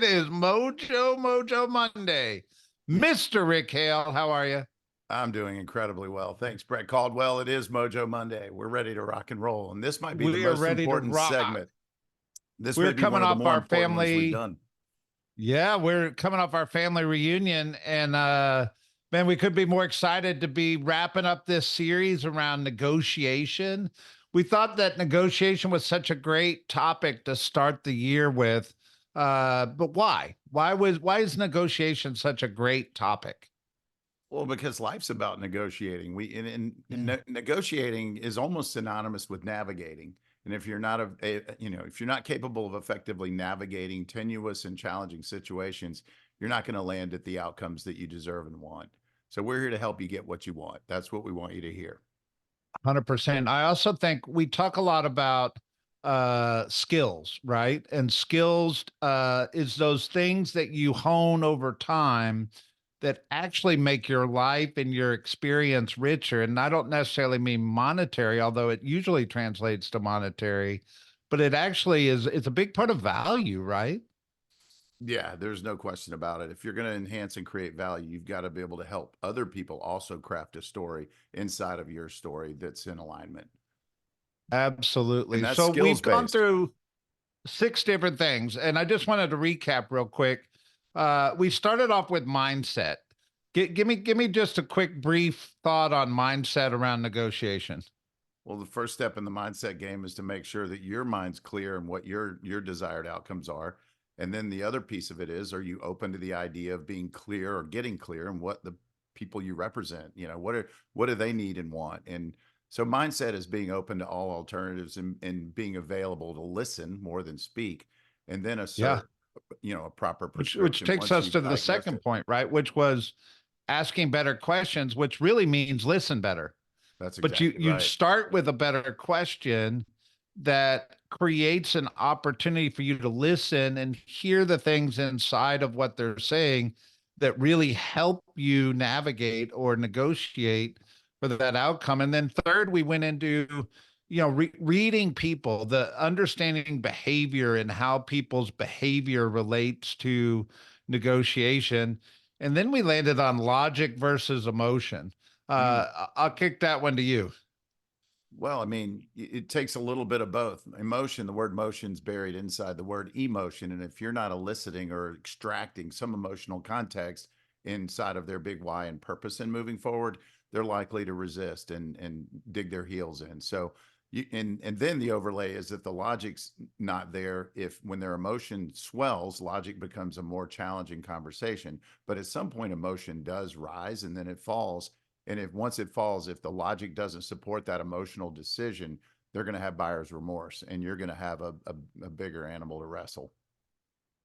It is Mojo Monday. Mr. Rick Hale, how are you? I'm doing incredibly well. Thanks, Brett Caldwell. It is Mojo Monday. We're ready to rock and roll. And this might be the We are most ready to important rock. segment. This may We're be coming one of the off more our important ones we've family. done. Yeah, we're coming off our family reunion. And man, we could be more excited to be wrapping up this series around negotiation. We thought that negotiation was such a great topic to start the year with. But why? Why is negotiation such a great topic? Well, because life's about negotiating. Yeah. Negotiating is almost synonymous with navigating. And if you're not if you're not capable of effectively navigating tenuous and challenging situations, you're not going to land at the outcomes that you deserve and want. So we're here to help you get what you want. That's what we want you to hear. 100%. I also think we talk a lot about skills, right? And skills is those things that you hone over time that actually make your life and your experience richer. And I don't necessarily mean monetary, although it usually translates to monetary, but it actually is it's a big part of value, right? Yeah, there's no question about it. If you're going to enhance and create value, you've got to be able to help other people also craft a story inside of your story that's in alignment. And Absolutely. that's So skills we've gone based. through six different things. And I just wanted to recap real quick. We started off with mindset. Give me just a quick brief thought on mindset around negotiation. Well, the first step in the mindset game is to make sure that your mind's clear and what your desired outcomes are. And then the other piece of it is, are you open to the idea of being clear or getting clear and what the people you represent, what do they need and want? And so mindset is being open to all alternatives and being available to listen more than speak, and then Yeah. assert, a proper Which prescription takes once us you've to the diagnosed second it. point, right? Which was asking better questions, which really means listen better. That's But you exactly you right. start with a better question that creates an opportunity for you to listen and hear the things inside of what they're saying that really help you navigate or negotiate for that outcome. And then third, we went into reading people, the understanding behavior and how people's behavior relates to negotiation. And then we landed on logic versus emotion. Mm. I'll kick that one to you. Well, I mean, it takes a little bit of both. Emotion, the word motion's buried inside the word emotion. And if you're not eliciting or extracting some emotional context inside of their big why and purpose in moving forward, they're likely to resist and dig their heels in. So and then the overlay is that the logic's not there. If when their emotion swells, logic becomes a more challenging conversation. But at some point, emotion does rise and then it falls, and if once it falls, if the logic doesn't support that emotional decision, they're going to have buyer's remorse and you're going to have a bigger animal to wrestle.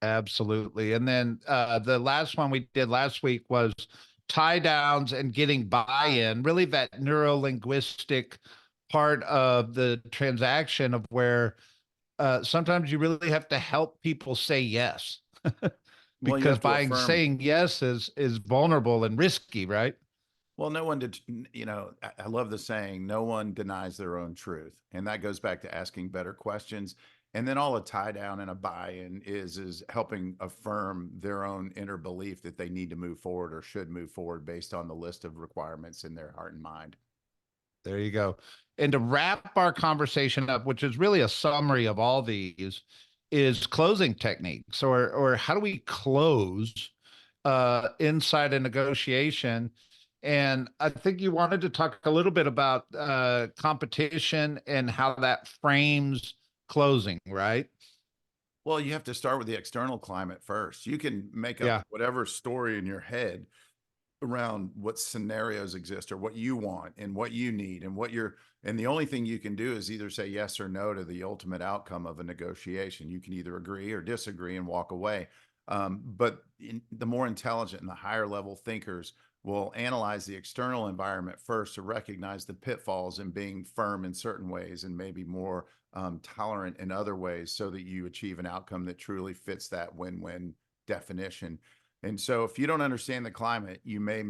Absolutely. And then the last one we did last week was tie downs and getting buy-in, really that neuro-linguistic part of the transaction of where sometimes you really have to help people say yes. Well, you Because have to by affirm. saying yes is vulnerable and risky, right? Well, no one did, I love the saying, no one denies their own truth. And that goes back to asking better questions. And then all a tie down and a buy-in is helping affirm their own inner belief that they need to move forward or should move forward based on the list of requirements in their heart and mind. There you go. And to wrap our conversation up, which is really a summary of all these, is closing techniques or how do we close inside a negotiation. And I think you wanted to talk a little bit about competition and how that frames closing, right? Well, you have to start with the external climate first. You can make up Yeah. whatever story in your head around what scenarios exist or what you want and what you need and and the only thing you can do is either say yes or no to the ultimate outcome of a negotiation. You can either agree or disagree and walk away. But the more intelligent and the higher level thinkers will analyze the external environment first to recognize the pitfalls in being firm in certain ways and maybe more tolerant in other ways so that you achieve an outcome that truly fits that win-win definition. And so if you don't understand the climate, you may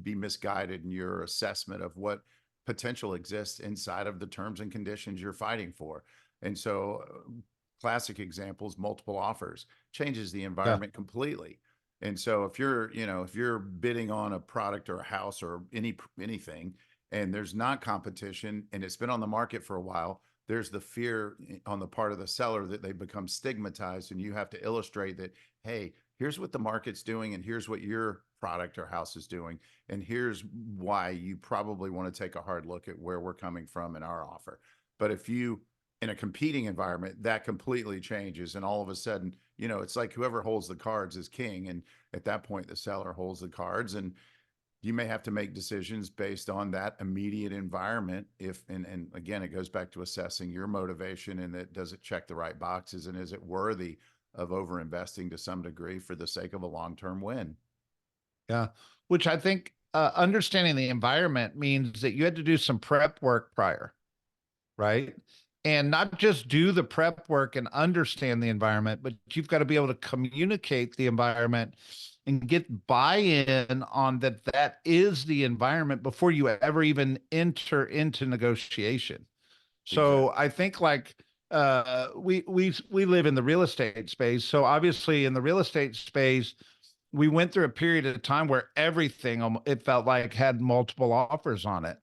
be misguided in your assessment of what potential exists inside of the terms and conditions you're fighting for. And so classic examples, multiple offers changes the Yeah. environment completely. And so if you're, if you're bidding on a product or a house or anything, and there's not competition and it's been on the market for a while, there's the fear on the part of the seller that they become stigmatized, and you have to illustrate that, hey, here's what the market's doing, and here's what your product or house is doing, and here's why you probably want to take a hard look at where we're coming from in our offer. But if you, in a competing environment, that completely changes, and all of a sudden, it's like whoever holds the cards is king, and at that point the seller holds the cards, and you may have to make decisions based on that immediate environment. If and again, it goes back to assessing your motivation, and that does it check the right boxes, and is it worthy of over investing to some degree for the sake of a long-term win. Yeah. Which I think understanding the environment means that you had to do some prep work prior, right? And not just do the prep work and understand the environment, but you've got to be able to communicate the environment and get buy-in on that is the environment before you ever even enter into negotiation. So Exactly. I think like we live in the real estate space. So obviously in the real estate space, we went through a period of time where everything it felt like had multiple offers on it.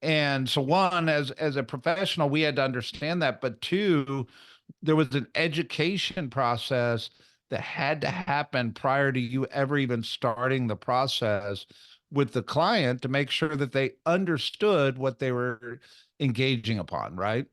And so one, as a professional, we had to understand that, but two, there was an education process that had to happen prior to you ever even starting the process with the client to make sure that they understood what they were engaging upon, right?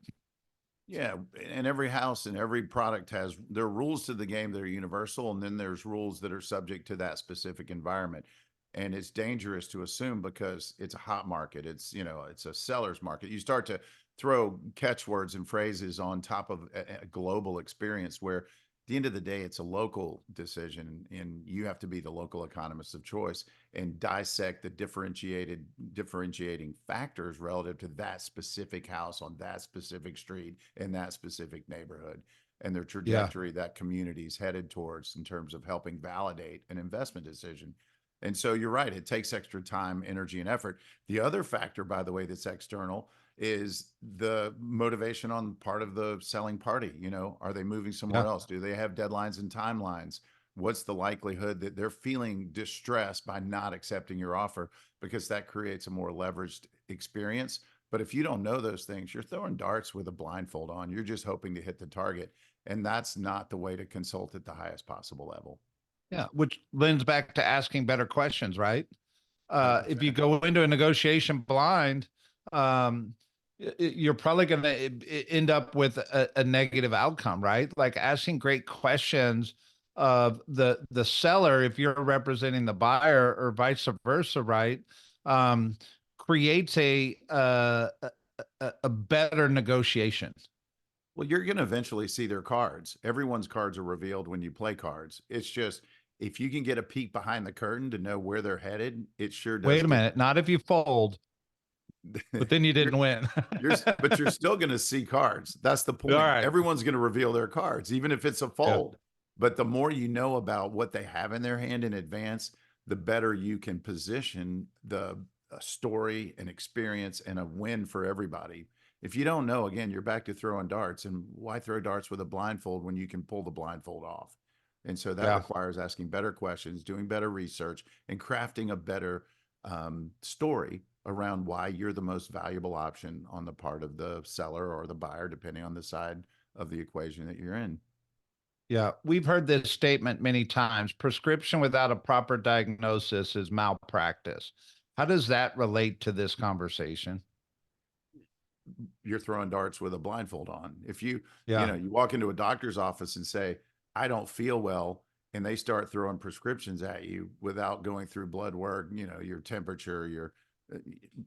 Yeah, and every house and every product has, there are rules to the game that are universal, and then there's rules that are subject to that specific environment. And it's dangerous to assume, because it's a hot market. It's, it's a seller's market. You start to throw catchwords and phrases on top of a global experience where at the end of the day, it's a local decision, and you have to be the local economist of choice and dissect the differentiating factors relative to that specific house on that specific street in that specific neighborhood, and their Yeah. trajectory that community is headed towards in terms of helping validate an investment decision. And so you're right, it takes extra time, energy, and effort. The other factor, by the way, that's external is the motivation on part of the selling party. Are they moving somewhere Yeah. else? Do they have deadlines and timelines? What's the likelihood that they're feeling distressed by not accepting your offer? Because that creates a more leveraged experience. But if you don't know those things, you're throwing darts with a blindfold on. You're just hoping to hit the target. And that's not the way to consult at the highest possible level. Yeah. Which lends back to asking better questions, right? If you 100%. go into a negotiation blind, um, you're probably going to end up with a negative outcome, right? Like asking great questions of the seller, if you're representing the buyer or vice versa, right? Um, creates a better negotiation. Well, you're going to eventually see their cards. Everyone's cards are revealed when you play cards. It's just, if you can get a peek behind the curtain to know where they're headed, it sure does Wait a give minute, not if you fold, but then you you're, didn't win. but you're still going to see cards. That's the All point. right. Everyone's going to reveal their cards, even if it's a Yeah. fold. But the more you know about what they have in their hand in advance, the better you can position the story and experience and a win for everybody. If you don't know, again, you're back to throwing darts. And why throw darts with a blindfold when you can pull the blindfold off? And so that Yeah. requires asking better questions, doing better research, and crafting a better story around why you're the most valuable option on the part of the seller or the buyer, depending on the side of the equation that you're in. Yeah, we've heard this statement many times. Prescription without a proper diagnosis is malpractice. How does that relate to this conversation? You're throwing darts with a blindfold on. If Yeah. you walk into a doctor's office and say, I don't feel well, and they start throwing prescriptions at you without going through blood work, your temperature, your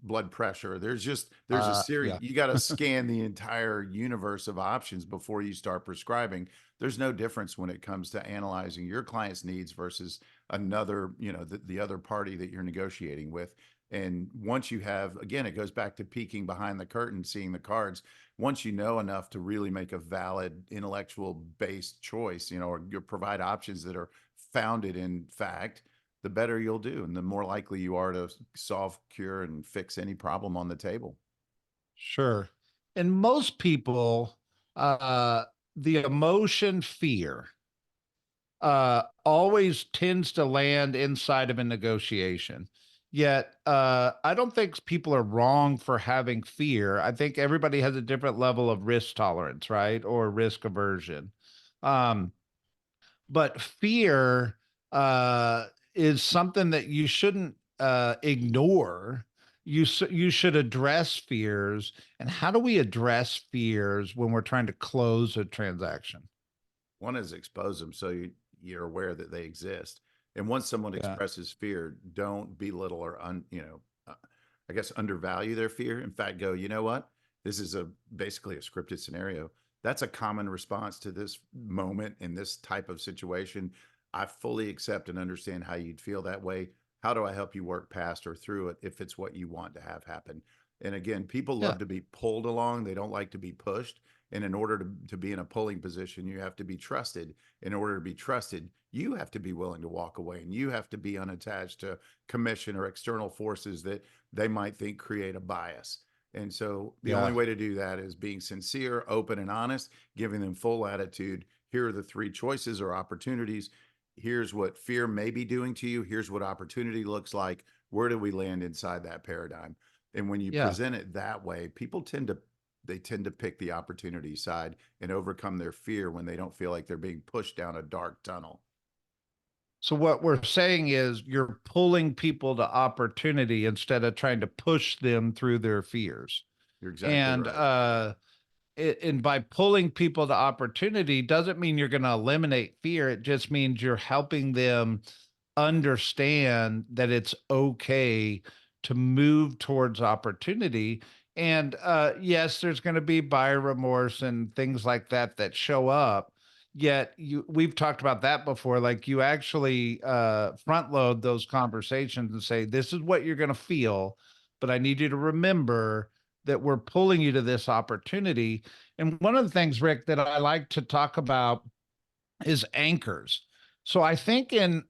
blood pressure. There's a series, Yeah. you got to scan the entire universe of options before you start prescribing. There's no difference when it comes to analyzing your client's needs versus another, the other party that you're negotiating with. And once you have, again, it goes back to peeking behind the curtain, seeing the cards. Once you know enough to really make a valid intellectual based choice, or you provide options that are founded in fact, the better you'll do. And the more likely you are to solve, cure, and fix any problem on the table. Sure. And most people, uh, the emotion fear always tends to land inside of a negotiation. Yet, I don't think people are wrong for having fear. I think everybody has a different level of risk tolerance, right? Or risk aversion. Um, but fear uh, is something that you shouldn't ignore. You should address fears. And how do we address fears when we're trying to close a transaction? One is expose them so you're aware that they exist. And once someone Yeah, expresses fear, don't belittle or I guess undervalue their fear. In fact, go, you know what? This is a basically a scripted scenario. That's a common response to this moment in this type of situation. I fully accept and understand how you'd feel that way. How do I help you work past or through it if it's what you want to have happen? And again, people yeah, love to be pulled along. They don't like to be pushed. And in order to be in a pulling position, you have to be trusted. In order to be trusted, you have to be willing to walk away and you have to be unattached to commission or external forces that they might think create a bias. And so the only yeah, way to do that is being sincere, open, and honest, giving them full attitude. Here are the three choices or opportunities. Here's what fear may be doing to you. Here's what opportunity looks like. Where do we land inside that paradigm? And when you yeah. present it that way, people tend to pick the opportunity side and overcome their fear when they don't feel like they're being pushed down a dark tunnel. So what we're saying is you're pulling people to opportunity instead of trying to push them through their fears. You're exactly And right. and by pulling people to opportunity doesn't mean you're going to eliminate fear. It just means you're helping them understand that it's okay to move towards opportunity. And yes, there's going to be buyer remorse and things like that that show up. Yet we've talked about that before. Like you actually front load those conversations and say, this is what you're going to feel, but I need you to remember that we're pulling you to this opportunity. And one of the things, Rick, that I like to talk about is anchors. So I think in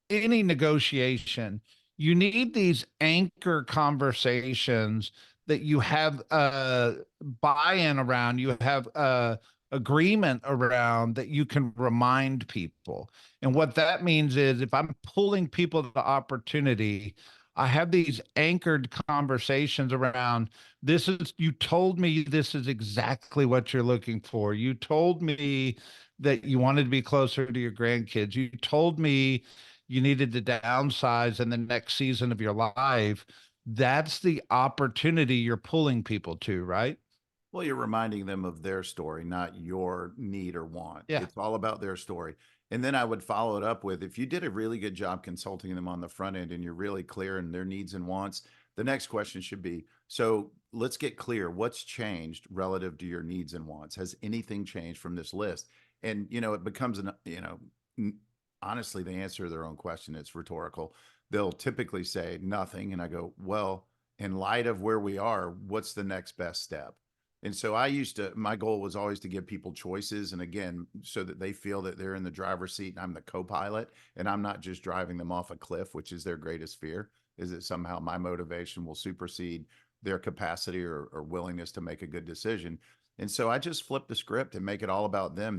any negotiation, you need these anchor conversations that you have buy-in around, you have agreement around that you can remind people. And what that means is if I'm pulling people to opportunity, I have these anchored conversations around this is you told me this is exactly what you're looking for. You told me that you wanted to be closer to your grandkids. You told me you needed to downsize in the next season of your life. That's the opportunity you're pulling people to, right? Well, you're reminding them of their story, not your need or want. Yeah. It's all about their story. And then I would follow it up with if you did a really good job consulting them on the front end and you're really clear in their needs and wants, the next question should be so let's get clear. What's changed relative to your needs and wants? Has anything changed from this list? And, it becomes honestly, the answer to their own question, it's rhetorical. They'll typically say nothing. And I go, well, in light of where we are, what's the next best step? And so my goal was always to give people choices. And again, so that they feel that they're in the driver's seat and I'm the co pilot and I'm not just driving them off a cliff, which is their greatest fear, is that somehow my motivation will supersede their capacity or willingness to make a good decision. And so I just flip the script and make it all about them.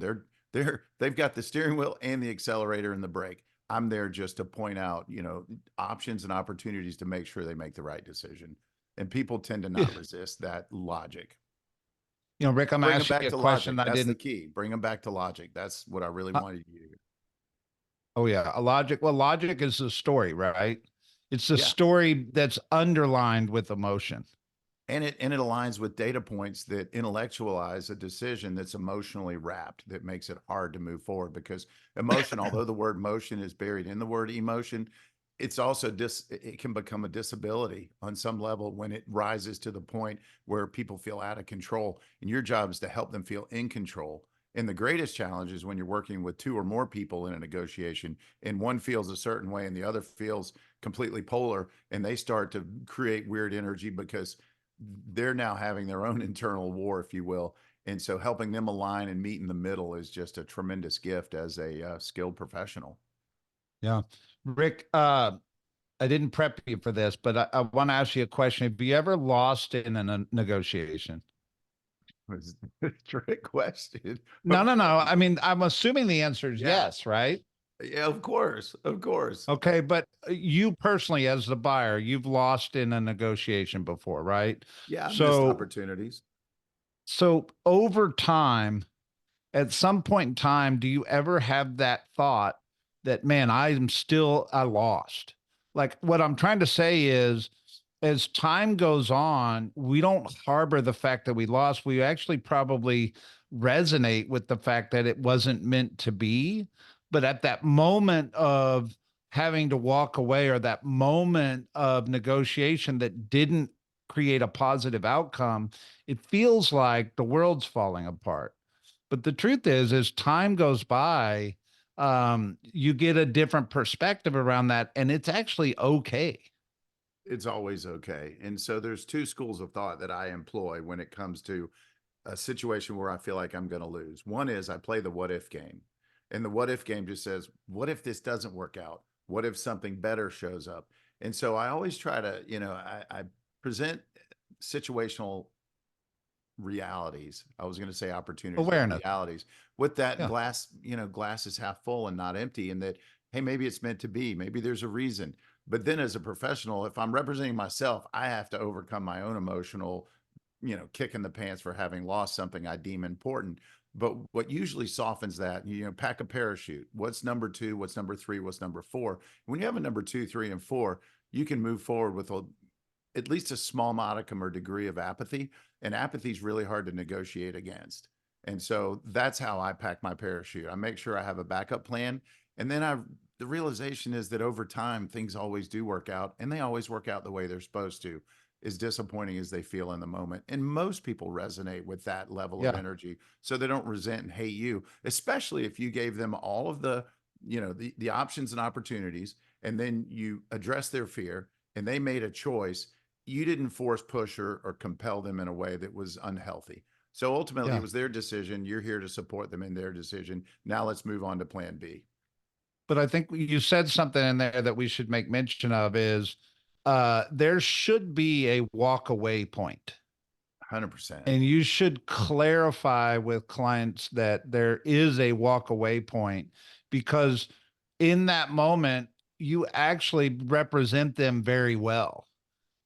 They've got the steering wheel and the accelerator and the brake. I'm there just to point out, options and opportunities to make sure they make the right decision. And people tend to Yeah. not resist that logic. Rick, I'm Bring them asking back you a to question logic. I That's the didn't. key. Bring them back to logic. That's what I really uh, wanted you to. Oh, yeah. A logic. Well, logic is the story, right? It's the Yeah. story that's underlined with emotion. And it aligns with data points that intellectualize a decision that's emotionally wrapped that makes it hard to move forward because emotion, although the word motion is buried in the word emotion, it's also it can become a disability on some level when it rises to the point where people feel out of control, and your job is to help them feel in control. And the greatest challenge is when you're working with two or more people in a negotiation and one feels a certain way and the other feels completely polar, and they start to create weird energy because they're now having their own internal war, if you will. And so helping them align and meet in the middle is just a tremendous gift as a skilled professional. Yeah. Rick, I didn't prep you for this, but I want to ask you a question. Have you ever lost in a negotiation? was a trick question. No, no, no. I mean, I'm assuming the answer is Yeah. yes, right? Yeah, of course. Of course. Okay, but you personally, as the buyer, you've lost in a negotiation before, right? Yeah, I've missed So, opportunities. so over time, at some point in time, do you ever have that thought that, man, I lost? Like what I'm trying to say is, as time goes on, we don't harbor the fact that we lost. We actually probably resonate with the fact that it wasn't meant to be. But at that moment of having to walk away or that moment of negotiation that didn't create a positive outcome, it feels like the world's falling apart. But the truth is, as time goes by, you get a different perspective around that, and it's actually okay. It's always okay. And so there's two schools of thought that I employ when it comes to a situation where I feel like I'm going to lose. One is I play the what if game. And the what if game just says, what if this doesn't work out? What if something better shows up? And so I always try to, I present situational realities. I was going to say opportunities, but Awareness. realities with that Yeah. glass, glass is half full and not empty. And that, hey, maybe it's meant to be. Maybe there's a reason. But then as a professional, if I'm representing myself, I have to overcome my own emotional, kick in the pants for having lost something I deem important. But what usually softens that, pack a parachute. What's number two? What's number three? What's number four? When you have a number two, three, and four, you can move forward with at least a small modicum or degree of apathy. And apathy is really hard to negotiate against. And so that's how I pack my parachute. I make sure I have a backup plan. And then the realization is that over time, things always do work out and they always work out the way they're supposed to, as disappointing as they feel in the moment. And most people resonate with that level of Yeah. energy. So they don't resent and hate you, especially if you gave them all of the options and opportunities, and then you address their fear and they made a choice. You didn't force, push, or compel them in a way that was unhealthy. So ultimately, it Yeah. was their decision. You're here to support them in their decision. Now let's move on to plan B. But I think you said something in there that we should make mention of is there should be a walk away point. 100%. And you should clarify with clients that there is a walk away point because in that moment, you actually represent them very well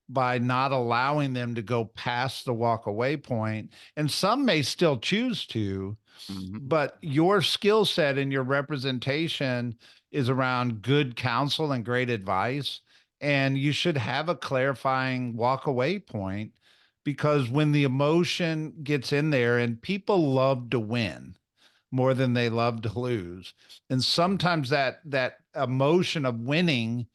by not allowing them to go past the walk away point. And some may still choose to, Mm-hmm. but your skill set and your representation is around good counsel and great advice. And you should have a clarifying walk away point because when the emotion gets in there and people love to win more than they love to lose. And sometimes that emotion of winning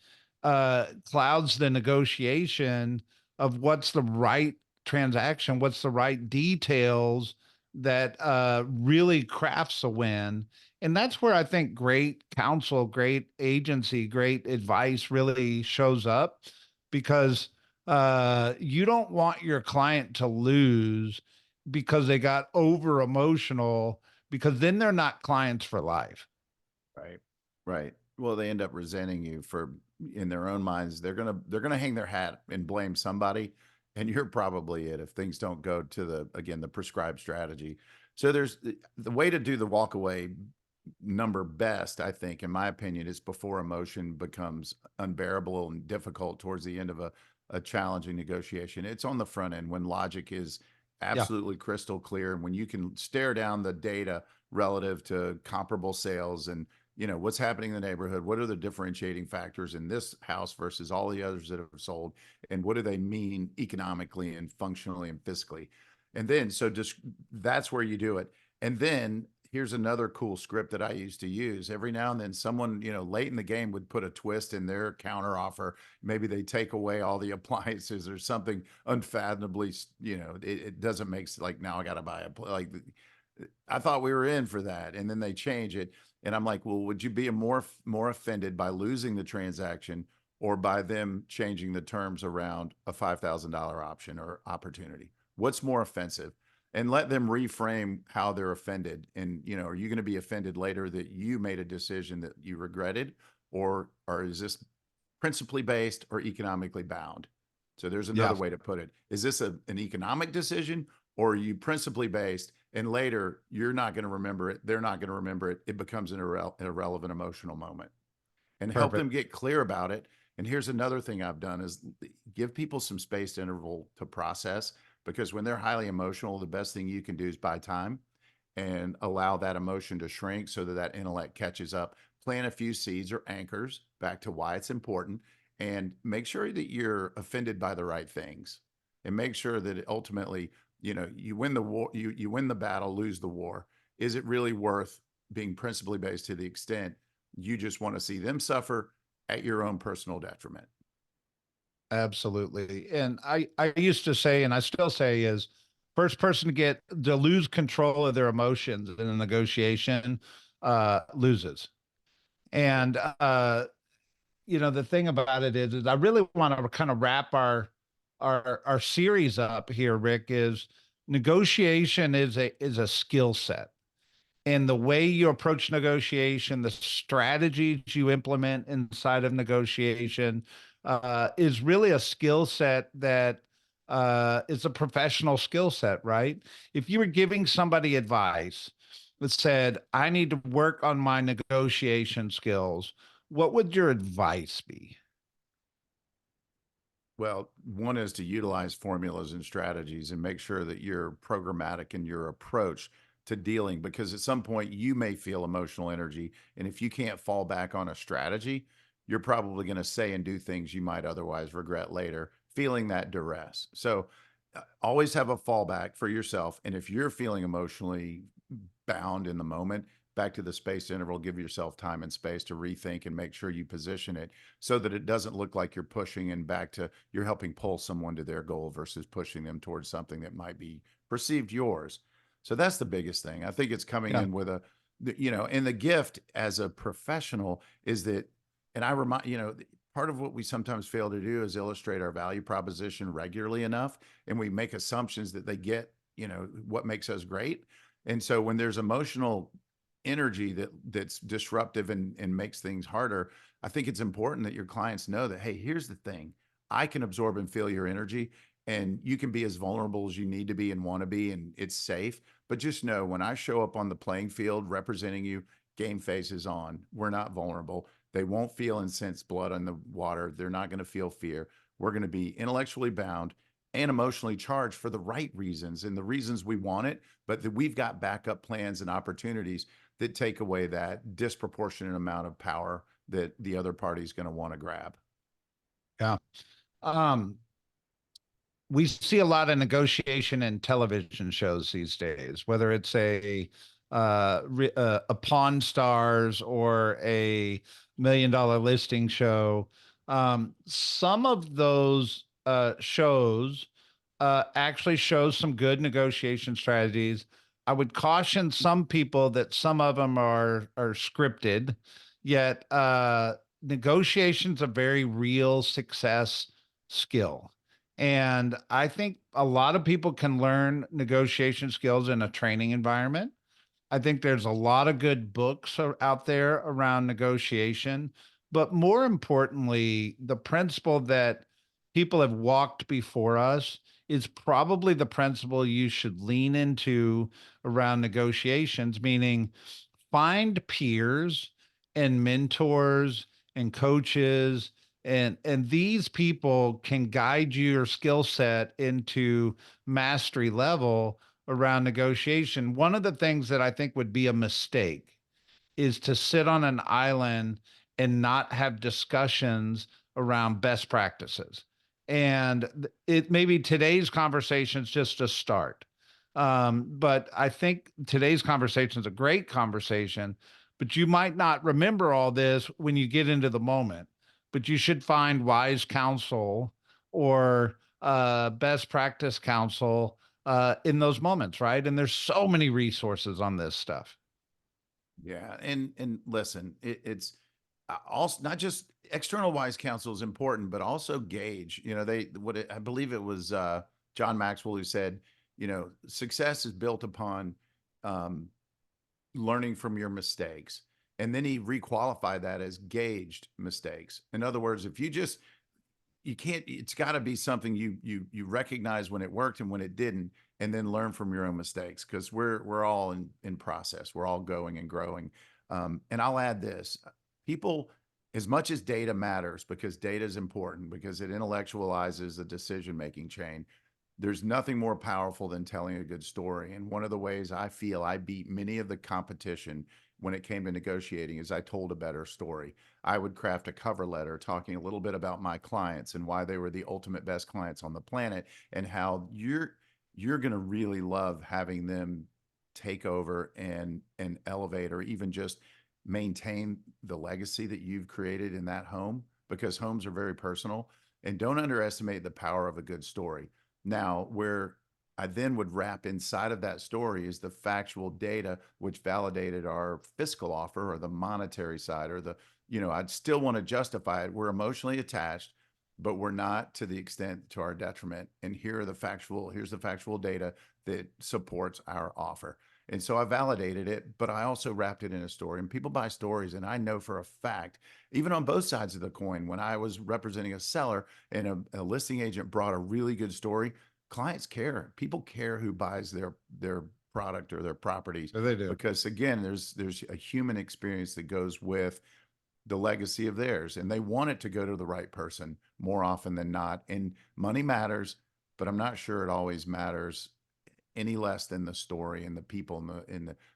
clouds the negotiation of what's the right transaction, what's the right details that really crafts a win. And that's where I think great counsel, great agency, great advice really shows up because you don't want your client to lose because they got over emotional because then they're not clients for life. Right. Right. Well, they end up resenting you for, in their own minds, they're gonna hang their hat and blame somebody, and you're probably it if things don't go to the prescribed strategy. So there's the way to do the walk away number best, I think, in my opinion, is before emotion becomes unbearable and difficult towards the end of a challenging negotiation. It's on the front end when logic is Yeah. absolutely crystal clear and when you can stare down the data relative to comparable sales and what's happening in the neighborhood, what are the differentiating factors in this house versus all the others that have sold, and what do they mean economically and functionally and fiscally. And then so just that's where you do it. And then here's another cool script that I used to use. Every now and then someone, late in the game would put a twist in their counter offer. Maybe they take away all the appliances or something unfathomably, it doesn't make like now I got to buy like I thought we were in for that. And then they change it. And I'm like, well, would you be more offended by losing the transaction or by them changing the terms around a $5,000 option or opportunity? What's more offensive? And let them reframe how they're offended. And, are you going to be offended later that you made a decision that you regretted, or is this principally based or economically bound? So there's another Yeah. way to put it. Is this an economic decision, or are you principally based and later you're not going to remember it, they're not going to remember it, it becomes an irrelevant emotional moment, and help them Perfect. get clear about it. And here's another thing I've done is give people some spaced interval to process, because when they're highly emotional, the best thing you can do is buy time and allow that emotion to shrink so that that intellect catches up. Plant a few seeds or anchors back to why it's important, and make sure that you're offended by the right things, and make sure that ultimately, you win the war, you win the battle, lose the war. Is it really worth being principally based to the extent you just want to see them suffer at your own personal detriment? Absolutely. And I used to say, and I still say, is first person to lose control of their emotions in a negotiation loses. And the thing about it is I really want to kind of wrap our series up here, Rick, is negotiation is a skill set, and the way you approach negotiation, the strategies you implement inside of negotiation, is really a skill set that is a professional skill set, right? If you were giving somebody advice that said, I need to work on my negotiation skills, what would your advice be? Well, one is to utilize formulas and strategies and make sure that you're programmatic in your approach to dealing, because at some point you may feel emotional energy. And if you can't fall back on a strategy, you're probably going to say and do things you might otherwise regret later, feeling that duress. So always have a fallback for yourself. And if you're feeling emotionally bound in the moment, back to the space interval, give yourself time and space to rethink and make sure you position it so that it doesn't look like you're pushing and back to you're helping pull someone to their goal versus pushing them towards something that might be perceived yours. So that's the biggest thing. I think it's coming Yeah. in with and the gift as a professional is that, and I remind, part of what we sometimes fail to do is illustrate our value proposition regularly enough, and we make assumptions that they get, what makes us great. And so when there's emotional energy that's disruptive and makes things harder, I think it's important that your clients know that, hey, here's the thing. I can absorb and feel your energy, and you can be as vulnerable as you need to be and want to be, and it's safe. But just know when I show up on the playing field representing you, game face is on. We're not vulnerable. They won't feel and sense blood on the water. They're not going to feel fear. We're going to be intellectually bound and emotionally charged for the right reasons and the reasons we want it, but that we've got backup plans and opportunities that take away that disproportionate amount of power that the other party is going to want to grab. Yeah. Um, we see a lot of negotiation in television shows these days, whether it's a Pawn Stars or a $1 million listing show. Some of those shows actually show some good negotiation strategies. I would caution some people that some of them are scripted, yet negotiation's a very real success skill. And I think a lot of people can learn negotiation skills in a training environment. I think there's a lot of good books out there around negotiation, but more importantly, the principle that people have walked before us is probably the principle you should lean into around negotiations, meaning find peers and mentors and coaches, and these people can guide your skill set into mastery level around negotiation. One of the things that I think would be a mistake is to sit on an island and not have discussions around best practices. And it maybe today's conversation is just a start. But I think today's conversation is a great conversation, but you might not remember all this when you get into the moment. But you should find wise counsel or best practice counsel in those moments, right? And there's so many resources on this stuff. Yeah, and listen, it's also not just external wise counsel is important, but also gauge. I believe it was John Maxwell who said, success is built upon um, learning from your mistakes, and then he requalified that as gauged mistakes. In other words, if you can't, it's got to be something you recognize when it worked and when it didn't, and then learn from your own mistakes, because we're all in process. We're all going and growing. And I'll add this: people, as much as data matters, because data is important, because it intellectualizes the decision making chain, there's nothing more powerful than telling a good story. And one of the ways I feel I beat many of the competition when it came to negotiating is I told a better story. I would craft a cover letter talking a little bit about my clients and why they were the ultimate best clients on the planet, and how you're going to really love having them take over and elevate, or even just maintain the legacy that you've created in that home, because homes are very personal. And don't underestimate the power of a good story. Now, where I then would wrap inside of that story is the factual data, which validated our fiscal offer, or the monetary side, or the, I'd still want to justify it. We're emotionally attached, but we're not to the extent to our detriment. And here's the factual data that supports our offer. And so I validated it, but I also wrapped it in a story. And people buy stories. And I know for a fact, even on both sides of the coin, when I was representing a seller and a listing agent brought a really good story, clients care. People care who buys their product or their properties, So they do. because again, there's a human experience that goes with the legacy of theirs, and they want it to go to the right person more often than not. And money matters, but I'm not sure it always matters any less than the story and the people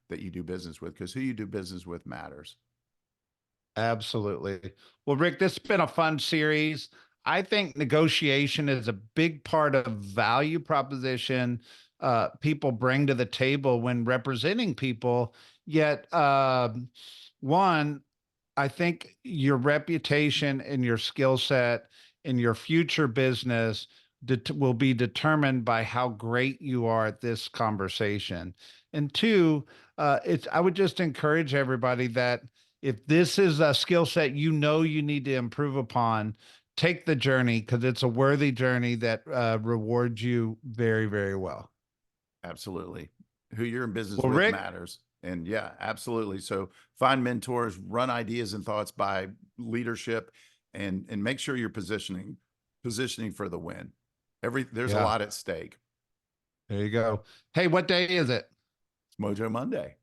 that you do business with, because who you do business with matters. Absolutely. Well, Rick, this has been a fun series. I think negotiation is a big part of value proposition people bring to the table when representing people. Yet, one, I think your reputation and your skill set in your future business will be determined by how great you are at this conversation. And two, I would just encourage everybody that if this is a skill set you need to improve upon, take the journey, because it's a worthy journey that rewards you very, very well. Absolutely. Who you're in business Well, with Rick, matters. And yeah, absolutely. So find mentors, run ideas and thoughts by leadership, and make sure you're positioning for the win. There's a yeah, lot at stake. there you go. Hey, what day is it? It's Mojo Monday.